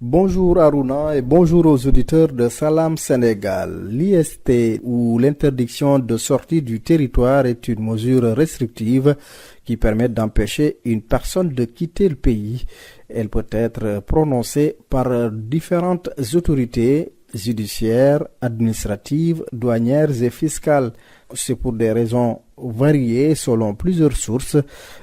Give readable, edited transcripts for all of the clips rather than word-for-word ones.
Bonjour Aruna et bonjour aux auditeurs de Salam Sénégal. L'IST ou l'interdiction de sortie du territoire est une mesure restrictive qui permet d'empêcher une personne de quitter le pays. Elle peut être prononcée par différentes autorités judiciaires, administratives, douanières et fiscales. C'est pour des raisons variées selon plusieurs sources,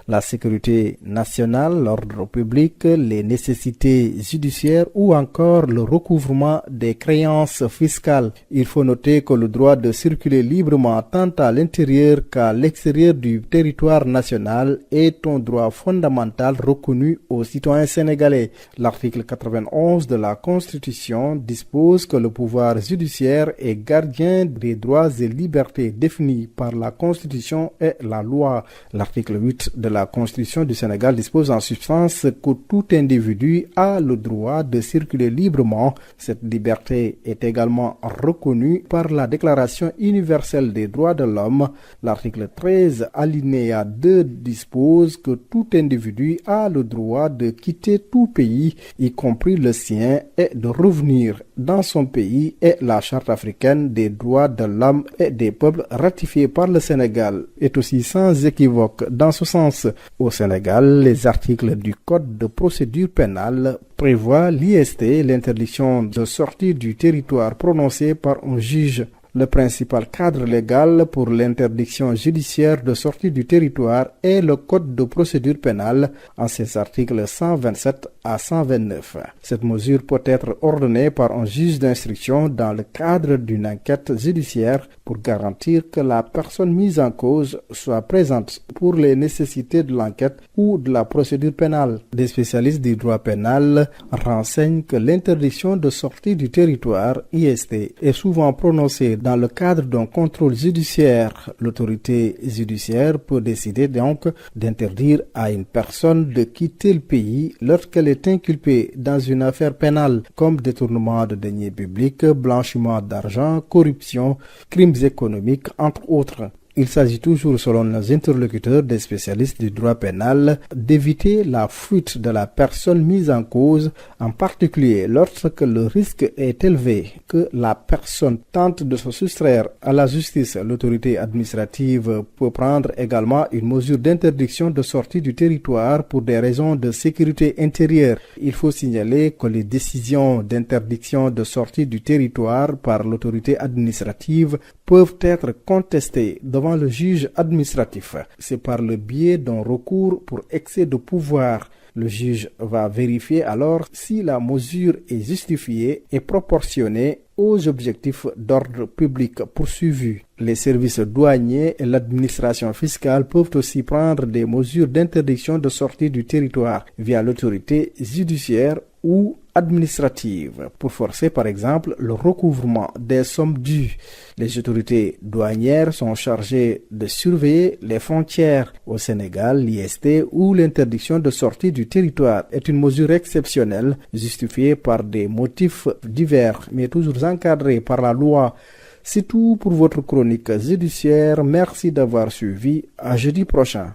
la sécurité nationale, l'ordre public, les nécessités judiciaires ou encore le recouvrement des créances fiscales. Il faut noter que le droit de circuler librement tant à l'intérieur qu'à l'extérieur du territoire national est un droit fondamental reconnu aux citoyens sénégalais. L'article 91 de la Constitution dispose que le pouvoir judiciaire est gardien des droits et libertés définis par la Constitution et la loi. L'article 8 de la Constitution du Sénégal dispose en substance que tout individu a le droit de circuler librement. Cette liberté est également reconnue par la Déclaration universelle des droits de l'homme. L'article 13, alinéa 2 dispose que tout individu a le droit de quitter tout pays, y compris le sien, et de revenir dans son pays, et la Charte africaine des droits de l'homme et des peuples ratifiée par le Sénégal est aussi sans équivoque dans ce sens. Au Sénégal, les articles du Code de procédure pénale prévoient l'IST, l'interdiction de sortir du territoire prononcée par un juge. Le principal cadre légal pour l'interdiction judiciaire de sortie du territoire est le Code de procédure pénale en ses articles 127 à 129. Cette mesure peut être ordonnée par un juge d'instruction dans le cadre d'une enquête judiciaire pour garantir que la personne mise en cause soit présente pour les nécessités de l'enquête ou de la procédure pénale. Des spécialistes du droit pénal renseignent que l'interdiction de sortie du territoire IST est souvent prononcée dans le cadre d'un contrôle judiciaire. L'autorité judiciaire peut décider donc d'interdire à une personne de quitter le pays lorsqu'elle est inculpée dans une affaire pénale comme détournement de deniers publics, blanchiment d'argent, corruption, crimes économiques, entre autres. Il s'agit toujours, selon nos interlocuteurs des spécialistes du droit pénal, d'éviter la fuite de la personne mise en cause, en particulier lorsque le risque est élevé que la personne tente de se soustraire à la justice. L'autorité administrative peut prendre également une mesure d'interdiction de sortie du territoire pour des raisons de sécurité intérieure. Il faut signaler que les décisions d'interdiction de sortie du territoire par l'autorité administrative peuvent être contestées devant le juge administratif. C'est par le biais d'un recours pour excès de pouvoir. Le juge va vérifier alors si la mesure est justifiée et proportionnée aux objectifs d'ordre public poursuivis. Les services douaniers et l'administration fiscale peuvent aussi prendre des mesures d'interdiction de sortie du territoire via l'autorité judiciaire ou administrative pour forcer par exemple le recouvrement des sommes dues. Les autorités douanières sont chargées de surveiller les frontières. Au Sénégal, l'IST ou l'interdiction de sortie du territoire est une mesure exceptionnelle justifiée par des motifs divers mais toujours encadrée par la loi. C'est tout pour votre chronique judiciaire. Merci d'avoir suivi. À jeudi prochain.